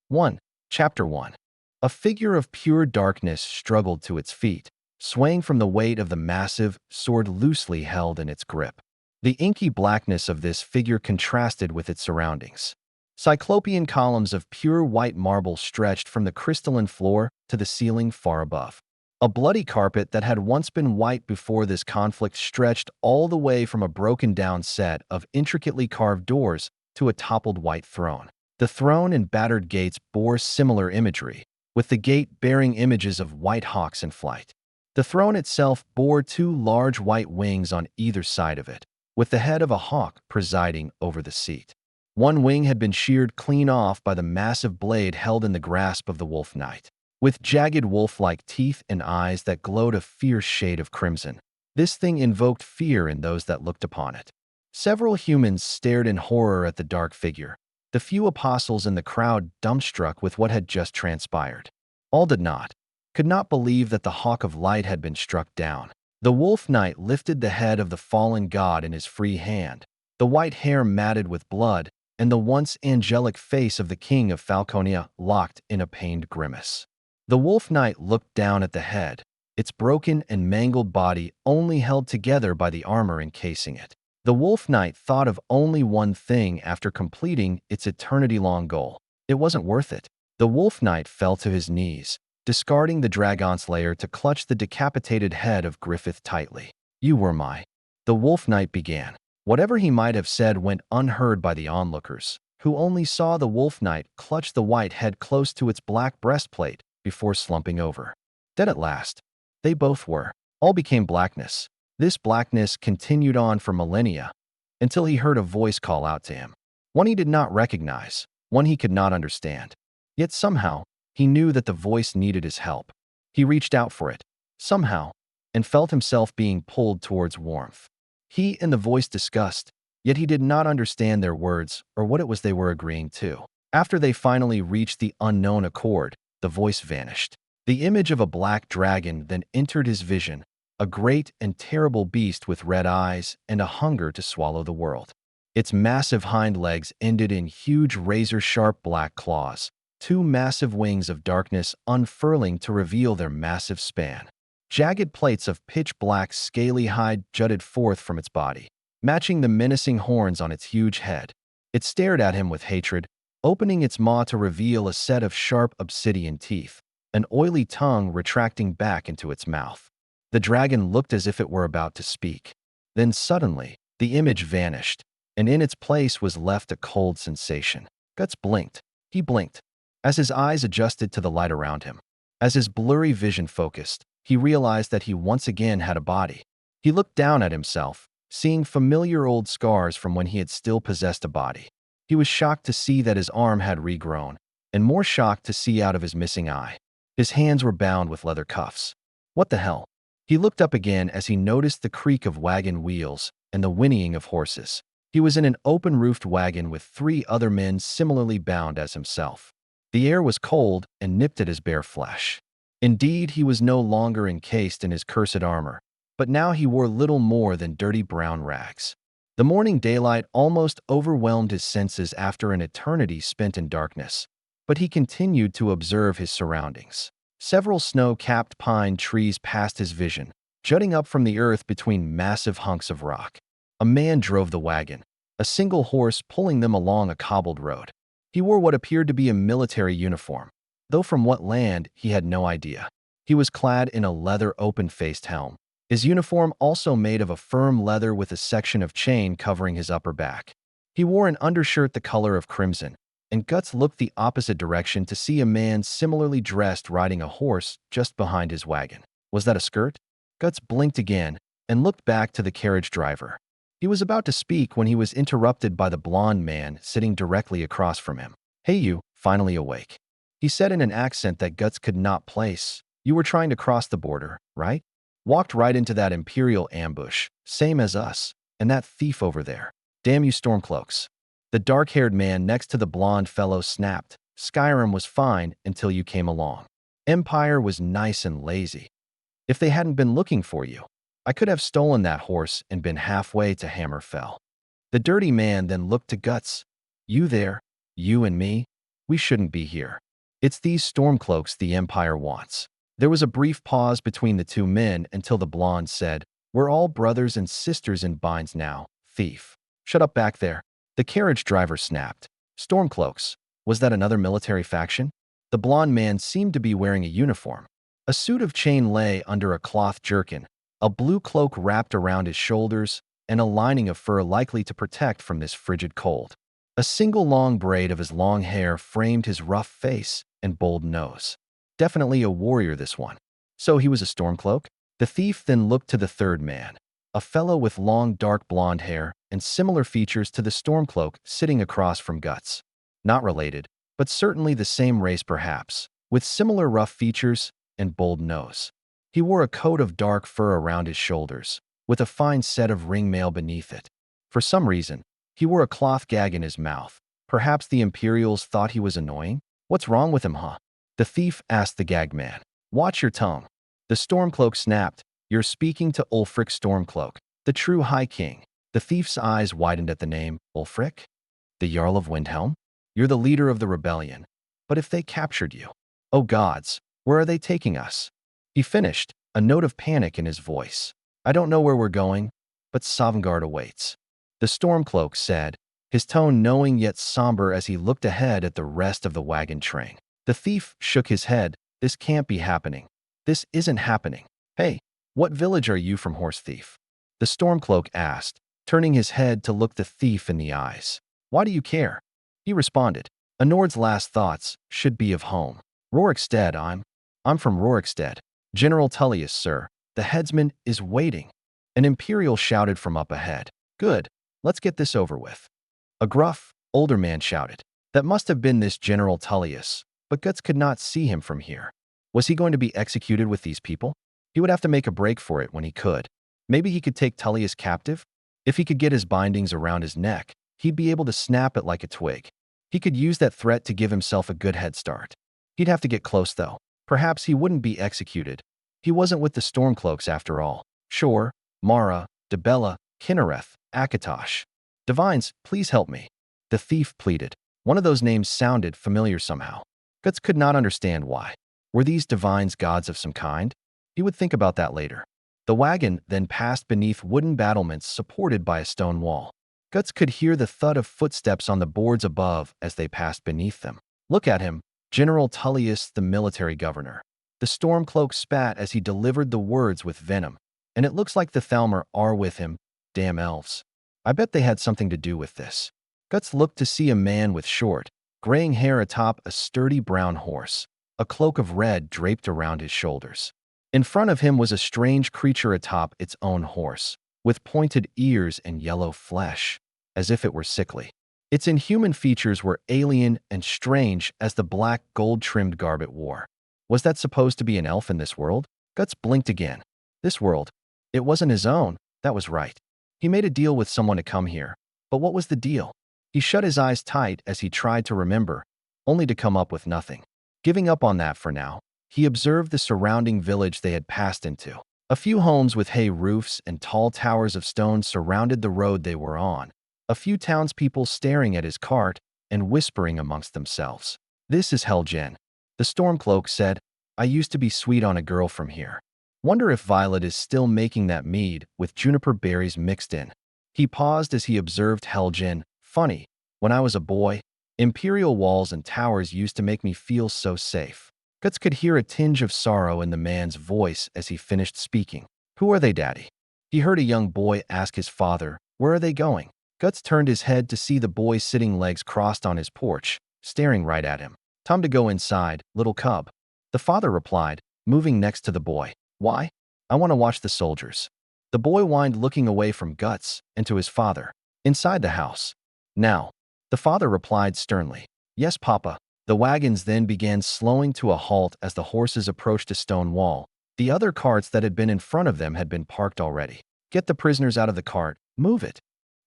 1. Chapter 1. A figure of pure darkness struggled to its feet, swaying from the weight of the massive sword loosely held in its grip. The inky blackness of this figure contrasted with its surroundings. Cyclopean columns of pure white marble stretched from the crystalline floor to the ceiling far above. A bloody carpet that had once been white before this conflict stretched all the way from a broken-down set of intricately carved doors to a toppled white throne. The throne and battered gates bore similar imagery, with the gate bearing images of white hawks in flight. The throne itself bore two large white wings on either side of it, with the head of a hawk presiding over the seat. One wing had been sheared clean off by the massive blade held in the grasp of the wolf knight, with jagged wolf-like teeth and eyes that glowed a fierce shade of crimson. This thing invoked fear in those that looked upon it. Several humans stared in horror at the dark figure, the few apostles in the crowd dumbstruck with what had just transpired. All could not believe that the Hawk of Light had been struck down. The Wolf Knight lifted the head of the fallen god in his free hand, the white hair matted with blood, and the once angelic face of the king of Falconia locked in a pained grimace. The Wolf Knight looked down at the head, its broken and mangled body only held together by the armor encasing it. The Wolf Knight thought of only one thing after completing its eternity-long goal. It wasn't worth it. The Wolf Knight fell to his knees, discarding the Dragon Slayer to clutch the decapitated head of Griffith tightly. "You were the Wolf Knight began. Whatever he might have said went unheard by the onlookers, who only saw the Wolf Knight clutch the white head close to its black breastplate before slumping over. Dead at last. They both were. All became blackness. This blackness continued on for millennia, until he heard a voice call out to him. One he did not recognize, one he could not understand. Yet somehow, he knew that the voice needed his help. He reached out for it, somehow, and felt himself being pulled towards warmth. He and the voice discussed, yet he did not understand their words or what it was they were agreeing to. After they finally reached the unknown accord, the voice vanished. The image of a black dragon then entered his vision, a great and terrible beast with red eyes and a hunger to swallow the world. Its massive hind legs ended in huge razor-sharp black claws, two massive wings of darkness unfurling to reveal their massive span. Jagged plates of pitch-black scaly hide jutted forth from its body, matching the menacing horns on its huge head. It stared at him with hatred, opening its maw to reveal a set of sharp obsidian teeth, an oily tongue retracting back into its mouth. The dragon looked as if it were about to speak. Then suddenly, the image vanished, and in its place was left a cold sensation. Guts blinked. He blinked, as his eyes adjusted to the light around him. As his blurry vision focused, he realized that he once again had a body. He looked down at himself, seeing familiar old scars from when he had still possessed a body. He was shocked to see that his arm had regrown, and more shocked to see out of his missing eye. His hands were bound with leather cuffs. What the hell? He looked up again as he noticed the creak of wagon wheels and the whinnying of horses. He was in an open-roofed wagon with three other men similarly bound as himself. The air was cold and nipped at his bare flesh. Indeed, he was no longer encased in his cursed armor, but now he wore little more than dirty brown rags. The morning daylight almost overwhelmed his senses after an eternity spent in darkness, but he continued to observe his surroundings. Several snow-capped pine trees passed his vision, jutting up from the earth between massive hunks of rock. A man drove the wagon, a single horse pulling them along a cobbled road. He wore what appeared to be a military uniform, though from what land he had no idea. He was clad in a leather open-faced helm, his uniform also made of a firm leather with a section of chain covering his upper back. He wore an undershirt the color of crimson, and Guts looked the opposite direction to see a man similarly dressed riding a horse just behind his wagon. Was that a skirt? Guts blinked again and looked back to the carriage driver. He was about to speak when he was interrupted by the blond man sitting directly across from him. "Hey you, finally awake," he said in an accent that Guts could not place. "You were trying to cross the border, right? Walked right into that Imperial ambush, same as us, and that thief over there. Damn you Stormcloaks." The dark-haired man next to the blonde fellow snapped. "Skyrim was fine until you came along. Empire was nice and lazy. If they hadn't been looking for you, I could have stolen that horse and been halfway to Hammerfell." The dirty man then looked to Guts. "You there, you and me? We shouldn't be here. It's these stormcloaks the Empire wants. There was a brief pause between the two men until the blonde said, "We're all brothers and sisters in binds now, thief." "Shut up back there." The carriage driver snapped. Stormcloaks. Was that another military faction? The blonde man seemed to be wearing a uniform. A suit of chain lay under a cloth jerkin, a blue cloak wrapped around his shoulders, and a lining of fur likely to protect from this frigid cold. A single long braid of his long hair framed his rough face and bold nose. Definitely a warrior, this one. So he was a stormcloak? The thief then looked to the third man, a fellow with long dark blonde hair and similar features to the stormcloak sitting across from Guts. Not related, but certainly the same race perhaps, with similar rough features and bold nose. He wore a coat of dark fur around his shoulders, with a fine set of ringmail beneath it. For some reason, he wore a cloth gag in his mouth. Perhaps the Imperials thought he was annoying? "What's wrong with him, huh?" the thief asked the gagged man. "Watch your tongue." The stormcloak snapped. "You're speaking to Ulfric Stormcloak, the true High King." The thief's eyes widened at the name. "Ulfric? The Jarl of Windhelm? You're the leader of the rebellion. But if they captured you? Oh gods, where are they taking us?" He finished, a note of panic in his voice. "I don't know where we're going, but Sovngarde awaits," the stormcloak said, his tone knowing yet somber as he looked ahead at the rest of the wagon train. The thief shook his head. "This can't be happening. This isn't happening." "Hey, what village are you from, horse thief?" the stormcloak asked, turning his head to look the thief in the eyes. "Why do you care?" he responded. A Nord's last thoughts should be of home. "Rorikstead, I'm from Rorikstead. General Tullius, sir. The headsman is waiting." An Imperial shouted from up ahead. "Good, let's get this over with." A gruff, older man shouted. That must have been this General Tullius, but Guts could not see him from here. Was he going to be executed with these people? He would have to make a break for it when he could. Maybe he could take Tullius captive? If he could get his bindings around his neck, he'd be able to snap it like a twig. He could use that threat to give himself a good head start. He'd have to get close, though. Perhaps he wouldn't be executed. He wasn't with the Stormcloaks after all. Sure, Mara, Debella, Kinnereth, Akatosh. "Divines, please help me," the thief pleaded. One of those names sounded familiar somehow. Guts could not understand why. Were these divines gods of some kind? He would think about that later. The wagon then passed beneath wooden battlements supported by a stone wall. Guts could hear the thud of footsteps on the boards above as they passed beneath them. "Look at him, General Tullius, the military governor." The stormcloak spat as he delivered the words with venom. "And it looks like the Thalmor are with him. Damn elves. I bet they had something to do with this." Guts looked to see a man with short, graying hair atop a sturdy brown horse, a cloak of red draped around his shoulders. In front of him was a strange creature atop its own horse, with pointed ears and yellow flesh, as if it were sickly. Its inhuman features were alien and strange as the black gold-trimmed garb it wore. Was that supposed to be an elf in this world? Guts blinked again. This world. It wasn't his own, that was right. He made a deal with someone to come here, but what was the deal? He shut his eyes tight as he tried to remember, only to come up with nothing. Giving up on that for now, he observed the surrounding village they had passed into. A few homes with hay roofs and tall towers of stone surrounded the road they were on, a few townspeople staring at his cart and whispering amongst themselves. "This is Helgen," the stormcloak said. "I used to be sweet on a girl from here. Wonder if Violet is still making that mead with juniper berries mixed in." He paused as he observed Helgen. "Funny, when I was a boy, imperial walls and towers used to make me feel so safe." Guts could hear a tinge of sorrow in the man's voice as he finished speaking. "Who are they, Daddy?" He heard a young boy ask his father. "Where are they going?" Guts turned his head to see the boy sitting legs crossed on his porch, staring right at him. "Time to go inside, little cub," the father replied, moving next to the boy. "Why?" "I want to watch the soldiers." The boy whined, looking away from Guts and to his father. "Inside the house. Now," the father replied sternly. "Yes, Papa." The wagons then began slowing to a halt as the horses approached a stone wall. The other carts that had been in front of them had been parked already. "Get the prisoners out of the cart. Move it,"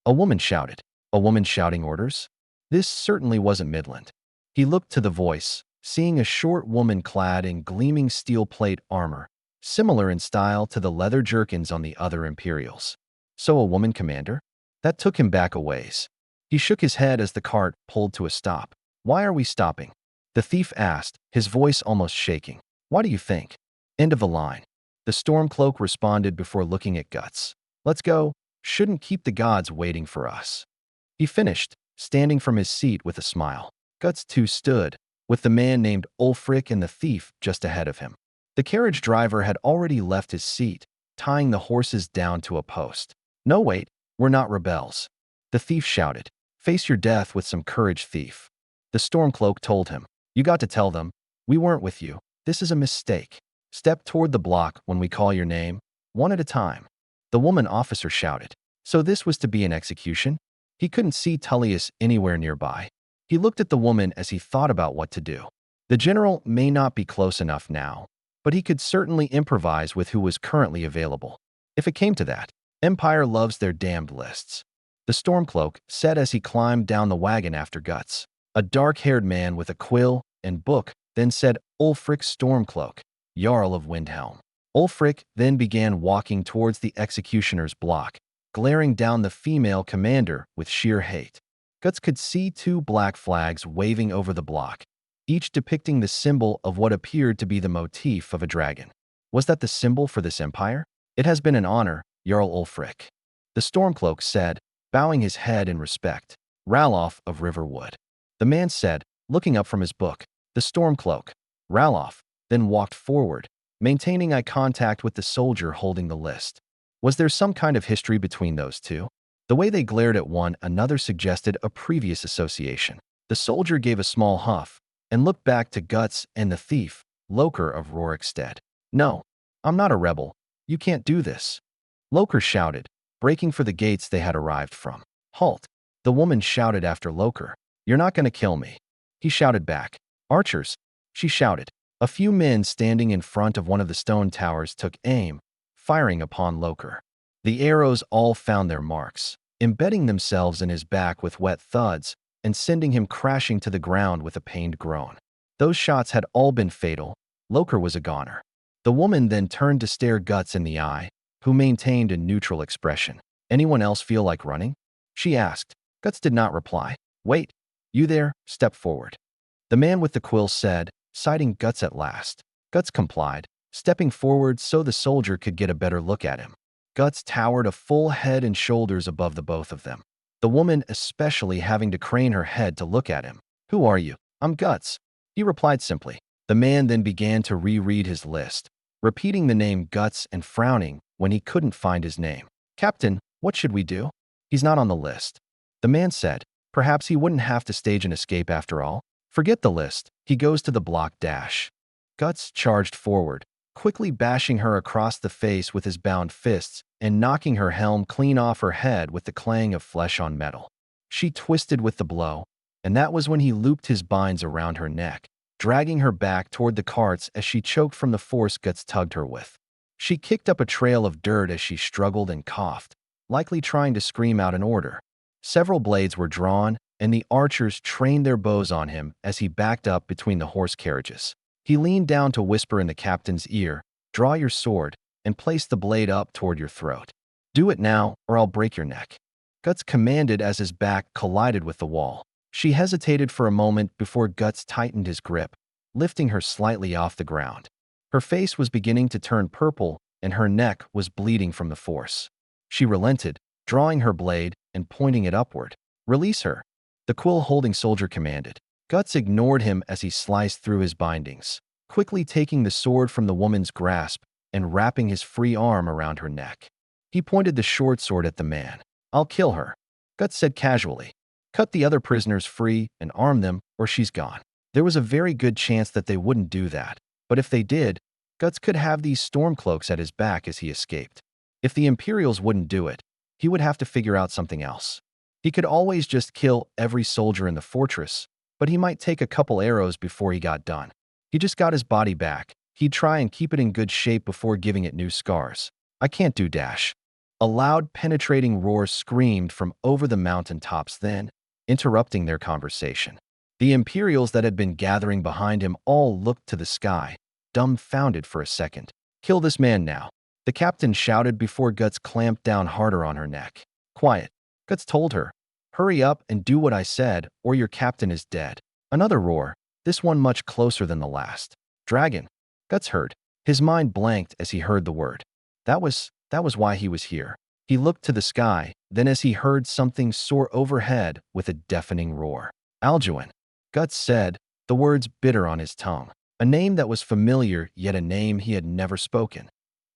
a woman shouted. A woman shouting orders? This certainly wasn't Midland. He looked to the voice, seeing a short woman clad in gleaming steel plate armor, similar in style to the leather jerkins on the other Imperials. So a woman commander? That took him back a ways. He shook his head as the cart pulled to a stop. Why are we stopping? The thief asked, his voice almost shaking. Why do you think? End of the line. The Stormcloak responded before looking at Guts. Let's go. Shouldn't keep the gods waiting for us. He finished, standing from his seat with a smile. Guts too stood, with the man named Ulfric and the thief just ahead of him. The carriage driver had already left his seat, tying the horses down to a post. No, wait, we're not rebels. The thief shouted. Face your death with some courage, thief. The Stormcloak told him. You got to tell them. We weren't with you. This is a mistake. Step toward the block when we call your name, one at a time. The woman officer shouted. So this was to be an execution? He couldn't see Tullius anywhere nearby. He looked at the woman as he thought about what to do. The general may not be close enough now, but he could certainly improvise with who was currently available. If it came to that, Empire loves their damned lists. The Stormcloak said as he climbed down the wagon after Guts. A dark-haired man with a quill and book then said Ulfric Stormcloak, Jarl of Windhelm. Ulfric then began walking towards the executioner's block, glaring down the female commander with sheer hate. Guts could see two black flags waving over the block, each depicting the symbol of what appeared to be the motif of a dragon. Was that the symbol for this empire? It has been an honor, Jarl Ulfric. The Stormcloak said, bowing his head in respect. Ralof of Riverwood. The man said, looking up from his book. The Stormcloak. Ralof then walked forward, maintaining eye contact with the soldier holding the list. Was there some kind of history between those two? The way they glared at one another suggested a previous association. The soldier gave a small huff and looked back to Guts and the thief, Loker of Rorikstead. No, I'm not a rebel. You can't do this. Loker shouted, breaking for the gates they had arrived from. Halt! The woman shouted after Loker. You're not going to kill me. He shouted back. Archers! She shouted. A few men standing in front of one of the stone towers took aim, firing upon Loker. The arrows all found their marks, embedding themselves in his back with wet thuds and sending him crashing to the ground with a pained groan. Those shots had all been fatal. Loker was a goner. The woman then turned to stare Guts in the eye, who maintained a neutral expression. Anyone else feel like running? She asked. Guts did not reply. Wait. You there? Step forward. The man with the quill said, citing Guts at last. Guts complied, stepping forward so the soldier could get a better look at him. Guts towered a full head and shoulders above the both of them, the woman especially having to crane her head to look at him. Who are you? I'm Guts. He replied simply. The man then began to reread his list, repeating the name Guts and frowning when he couldn't find his name. Captain, what should we do? He's not on the list. The man said, perhaps he wouldn't have to stage an escape after all. Forget the list. He goes to the block dash. Guts charged forward, quickly bashing her across the face with his bound fists and knocking her helm clean off her head with the clang of flesh on metal. She twisted with the blow, and that was when he looped his binds around her neck, dragging her back toward the carts as she choked from the force Guts tugged her with. She kicked up a trail of dirt as she struggled and coughed, likely trying to scream out an order. Several blades were drawn, and the archers trained their bows on him as he backed up between the horse carriages. He leaned down to whisper in the captain's ear, draw your sword, and place the blade up toward your throat. Do it now, or I'll break your neck. Guts commanded as his back collided with the wall. She hesitated for a moment before Guts tightened his grip, lifting her slightly off the ground. Her face was beginning to turn purple, and her neck was bleeding from the force. She relented, drawing her blade and pointing it upward. Release her. The quill-holding soldier commanded. Guts ignored him as he sliced through his bindings, quickly taking the sword from the woman's grasp and wrapping his free arm around her neck. He pointed the short sword at the man. I'll kill her, Guts said casually. Cut the other prisoners free and arm them, or she's gone. There was a very good chance that they wouldn't do that, but if they did, Guts could have these Stormcloaks at his back as he escaped. If the Imperials wouldn't do it, he would have to figure out something else. He could always just kill every soldier in the fortress, but he might take a couple arrows before he got done. He just got his body back. He'd try and keep it in good shape before giving it new scars. I can't do dash. A loud, penetrating roar screamed from over the mountain tops then, interrupting their conversation. The Imperials that had been gathering behind him all looked to the sky, dumbfounded for a second. Kill this man now, the captain shouted before Guts clamped down harder on her neck. Quiet, Guts told her. Hurry up and do what I said, or your captain is dead. Another roar, this one much closer than the last. Dragon. Guts heard. His mind blanked as he heard the word. That was why he was here. He looked to the sky, then as he heard something soar overhead with a deafening roar. Alduin. Guts said, the words bitter on his tongue. A name that was familiar, yet a name he had never spoken.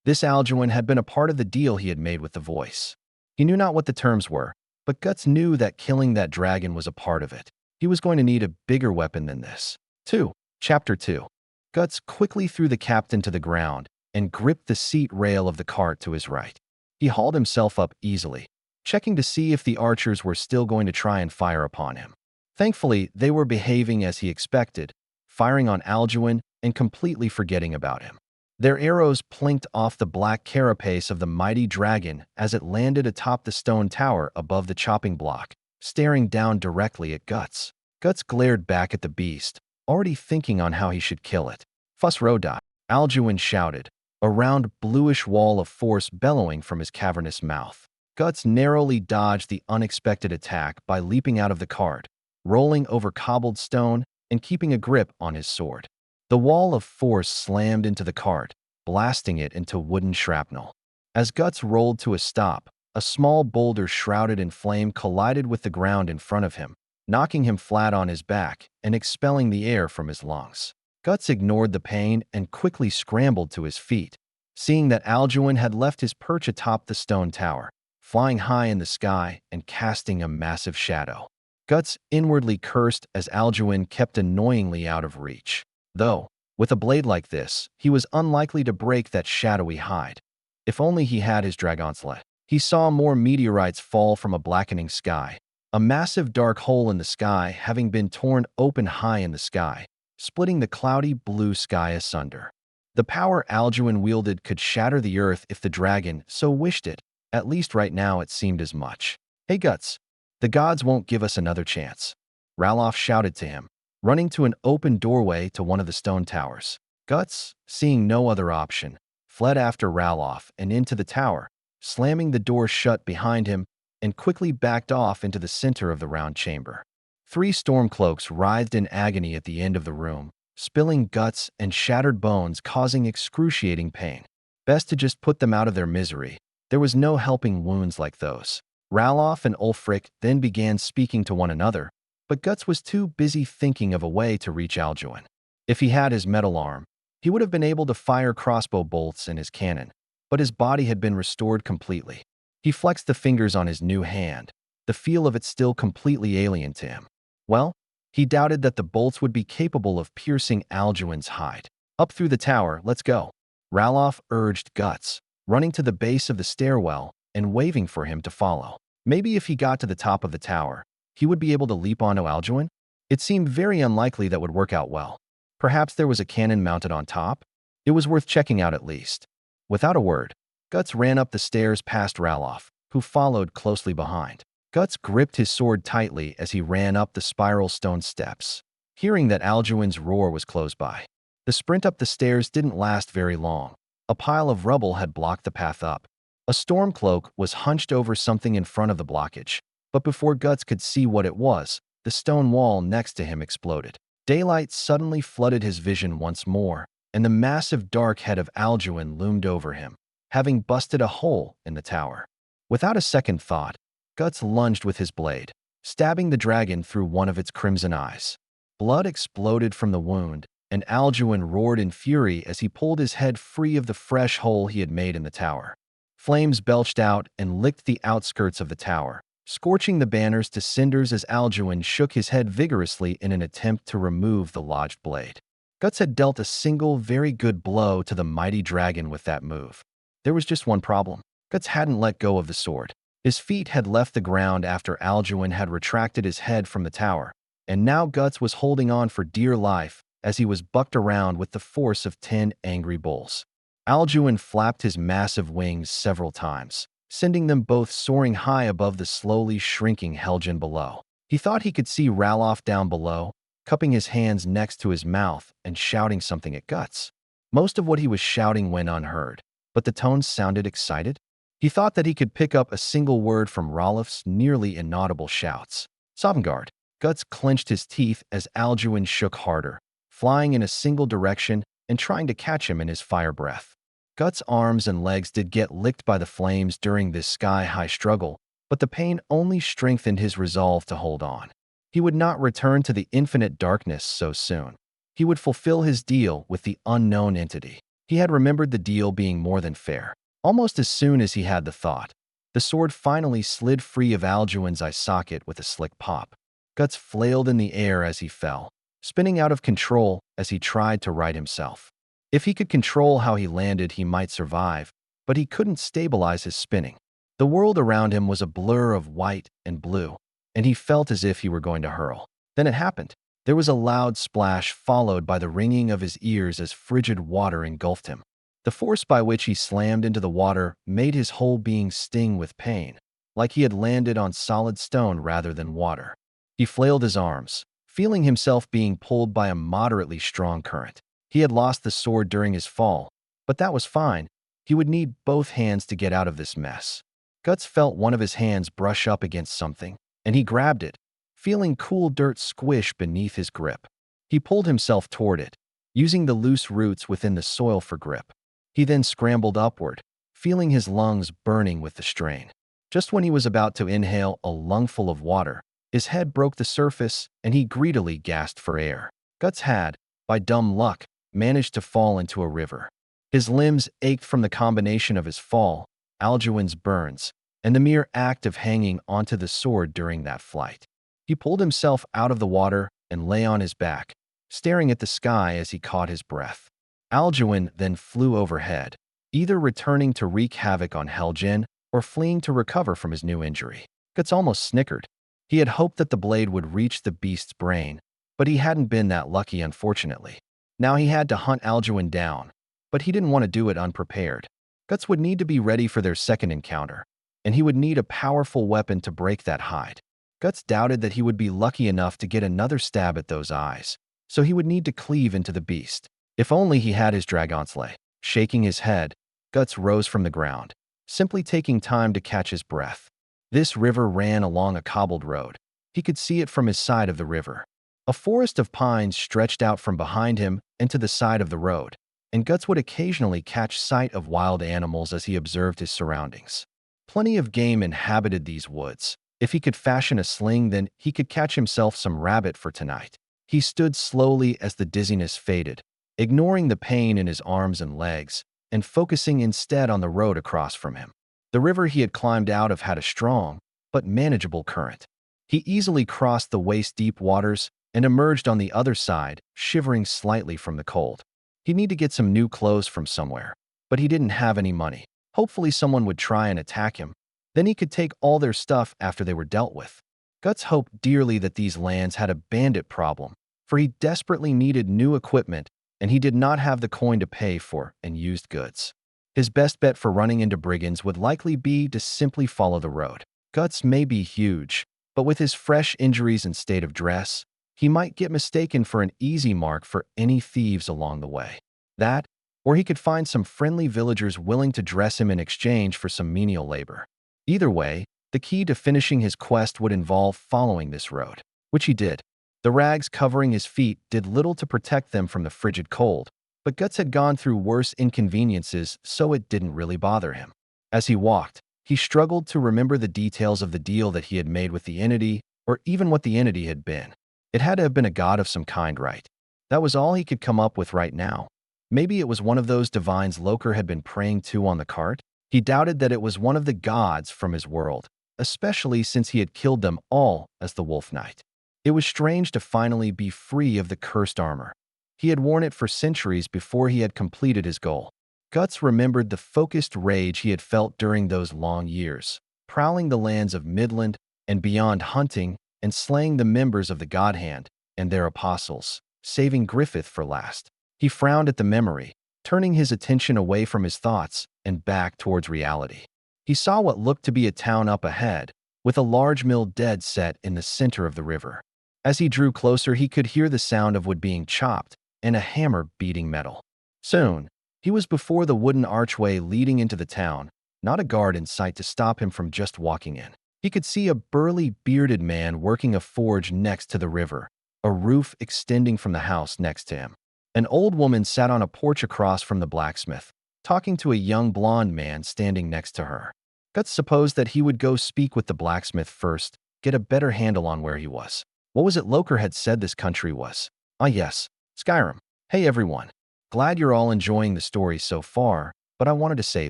This Alduin had been a part of the deal he had made with the voice. He knew not what the terms were, but Guts knew that killing that dragon was a part of it. He was going to need a bigger weapon than this. 2. Chapter 2. Guts quickly threw the captain to the ground and gripped the seat rail of the cart to his right. He hauled himself up easily, checking to see if the archers were still going to try and fire upon him. Thankfully, they were behaving as he expected, firing on Alduin and completely forgetting about him. Their arrows plinked off the black carapace of the mighty dragon as it landed atop the stone tower above the chopping block, staring down directly at Guts. Guts glared back at the beast, already thinking on how he should kill it. Fuss Roda, Alduin shouted, a round bluish wall of force bellowing from his cavernous mouth. Guts narrowly dodged the unexpected attack by leaping out of the cart, rolling over cobbled stone and keeping a grip on his sword. The wall of force slammed into the cart, blasting it into wooden shrapnel. As Guts rolled to a stop, a small boulder shrouded in flame collided with the ground in front of him, knocking him flat on his back and expelling the air from his lungs. Guts ignored the pain and quickly scrambled to his feet, seeing that Alduin had left his perch atop the stone tower, flying high in the sky and casting a massive shadow. Guts inwardly cursed as Alduin kept annoyingly out of reach. Though, with a blade like this, he was unlikely to break that shadowy hide. If only he had his dragonsled. He saw more meteorites fall from a blackening sky, a massive dark hole in the sky having been torn open high in the sky, splitting the cloudy blue sky asunder. The power Alduin wielded could shatter the earth if the dragon so wished it. At least right now it seemed as much. Hey Guts, the gods won't give us another chance. Ralof shouted to him, running to an open doorway to one of the stone towers. Guts, seeing no other option, fled after Ralof and into the tower, slamming the door shut behind him and quickly backed off into the center of the round chamber. 3 stormcloaks writhed in agony at the end of the room, spilling guts and shattered bones causing excruciating pain. Best to just put them out of their misery. There was no helping wounds like those. Ralof and Ulfric then began speaking to one another, but Guts was too busy thinking of a way to reach Alduin. If he had his metal arm, he would have been able to fire crossbow bolts in his cannon, but his body had been restored completely. He flexed the fingers on his new hand, the feel of it still completely alien to him. Well, he doubted that the bolts would be capable of piercing Alduin's hide. Up through the tower, let's go. Ralof urged Guts, running to the base of the stairwell and waving for him to follow. Maybe if he got to the top of the tower, he would be able to leap onto Alduin? It seemed very unlikely that would work out well. Perhaps there was a cannon mounted on top? It was worth checking out at least. Without a word, Guts ran up the stairs past Ralof, who followed closely behind. Guts gripped his sword tightly as he ran up the spiral stone steps, hearing that Alduin's roar was close by. The sprint up the stairs didn't last very long. A pile of rubble had blocked the path up. A stormcloak was hunched over something in front of the blockage, but before Guts could see what it was, the stone wall next to him exploded. Daylight suddenly flooded his vision once more, and the massive dark head of Alduin loomed over him, having busted a hole in the tower. Without a second thought, Guts lunged with his blade, stabbing the dragon through one of its crimson eyes. Blood exploded from the wound, and Alduin roared in fury as he pulled his head free of the fresh hole he had made in the tower. Flames belched out and licked the outskirts of the tower, scorching the banners to cinders as Alduin shook his head vigorously in an attempt to remove the lodged blade. Guts had dealt a single very good blow to the mighty dragon with that move. There was just one problem. Guts hadn't let go of the sword. His feet had left the ground after Alduin had retracted his head from the tower, and now Guts was holding on for dear life as he was bucked around with the force of 10 angry bulls. Alduin flapped his massive wings several times, sending them both soaring high above the slowly shrinking Helgen below. He thought he could see Ralof down below, cupping his hands next to his mouth and shouting something at Guts. Most of what he was shouting went unheard, but the tones sounded excited. He thought that he could pick up a single word from Ralof's nearly inaudible shouts. Sovngarde. Guts clenched his teeth as Alduin shook harder, flying in a single direction and trying to catch him in his fire breath. Guts' arms and legs did get licked by the flames during this sky-high struggle, but the pain only strengthened his resolve to hold on. He would not return to the infinite darkness so soon. He would fulfill his deal with the unknown entity. He had remembered the deal being more than fair. Almost as soon as he had the thought, the sword finally slid free of Alduin's eye socket with a slick pop. Guts flailed in the air as he fell, spinning out of control as he tried to right himself. If he could control how he landed, he might survive, but he couldn't stabilize his spinning. The world around him was a blur of white and blue, and he felt as if he were going to hurl. Then it happened. There was a loud splash followed by the ringing of his ears as frigid water engulfed him. The force by which he slammed into the water made his whole being sting with pain, like he had landed on solid stone rather than water. He flailed his arms, feeling himself being pulled by a moderately strong current. He had lost the sword during his fall, but that was fine. He would need both hands to get out of this mess. Guts felt one of his hands brush up against something, and he grabbed it, feeling cool dirt squish beneath his grip. He pulled himself toward it, using the loose roots within the soil for grip. He then scrambled upward, feeling his lungs burning with the strain. Just when he was about to inhale a lungful of water, his head broke the surface and he greedily gasped for air. Guts had, by dumb luck, managed to fall into a river. His limbs ached from the combination of his fall, Alduin's burns, and the mere act of hanging onto the sword during that flight. He pulled himself out of the water and lay on his back, staring at the sky as he caught his breath. Alduin then flew overhead, either returning to wreak havoc on Helgen or fleeing to recover from his new injury. Guts almost snickered. He had hoped that the blade would reach the beast's brain, but he hadn't been that lucky, unfortunately. Now he had to hunt Alduin down, but he didn't want to do it unprepared. Guts would need to be ready for their second encounter, and he would need a powerful weapon to break that hide. Guts doubted that he would be lucky enough to get another stab at those eyes, so he would need to cleave into the beast. If only he had his dragonslay. Shaking his head, Guts rose from the ground, simply taking time to catch his breath. This river ran along a cobbled road. He could see it from his side of the river. A forest of pines stretched out from behind him and to the side of the road, and Guts would occasionally catch sight of wild animals as he observed his surroundings. Plenty of game inhabited these woods. If he could fashion a sling, then he could catch himself some rabbit for tonight. He stood slowly as the dizziness faded, ignoring the pain in his arms and legs, and focusing instead on the road across from him. The river he had climbed out of had a strong, but manageable current. He easily crossed the waist-deep waters and emerged on the other side, shivering slightly from the cold. He'd need to get some new clothes from somewhere, but he didn't have any money. Hopefully someone would try and attack him. Then he could take all their stuff after they were dealt with. Guts hoped dearly that these lands had a bandit problem, for he desperately needed new equipment and he did not have the coin to pay for and used goods. His best bet for running into brigands would likely be to simply follow the road. Guts may be huge, but with his fresh injuries and state of dress, he might get mistaken for an easy mark for any thieves along the way. That, or he could find some friendly villagers willing to dress him in exchange for some menial labor. Either way, the key to finishing his quest would involve following this road, which he did. The rags covering his feet did little to protect them from the frigid cold, but Guts had gone through worse inconveniences, so it didn't really bother him. As he walked, he struggled to remember the details of the deal that he had made with the entity, or even what the entity had been. It had to have been a god of some kind, right? That was all he could come up with right now. Maybe it was one of those divines Loker had been praying to on the cart? He doubted that it was one of the gods from his world, especially since he had killed them all as the Wolf Knight. It was strange to finally be free of the cursed armor. He had worn it for centuries before he had completed his goal. Guts remembered the focused rage he had felt during those long years, prowling the lands of Midland and beyond, hunting and slaying the members of the God Hand and their apostles, saving Griffith for last. He frowned at the memory, turning his attention away from his thoughts and back towards reality. He saw what looked to be a town up ahead, with a large mill dead set in the center of the river. As he drew closer, he could hear the sound of wood being chopped and a hammer beating metal. Soon, he was before the wooden archway leading into the town, not a guard in sight to stop him from just walking in. He could see a burly, bearded man working a forge next to the river, a roof extending from the house next to him. An old woman sat on a porch across from the blacksmith, talking to a young blonde man standing next to her. Guts supposed that he would go speak with the blacksmith first, get a better handle on where he was. What was it Loker had said this country was? Ah yes, Skyrim. Hey everyone. Glad you're all enjoying the story so far, but I wanted to say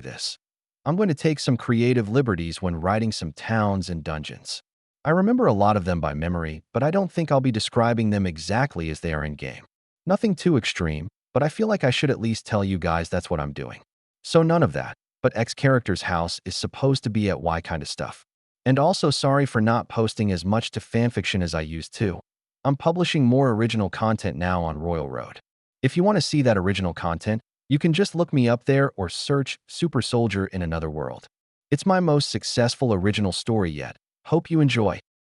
this. I'm going to take some creative liberties when writing some towns and dungeons. I remember a lot of them by memory, but I don't think I'll be describing them exactly as they are in-game. Nothing too extreme, but I feel like I should at least tell you guys that's what I'm doing. So none of that, but X character's house is supposed to be at Y kind of stuff. And also sorry for not posting as much to fanfiction as I used to. I'm publishing more original content now on Royal Road. If you want to see that original content, you can just look me up there or search Super Soldier in Another World. It's my most successful original story yet. Hope you enjoy.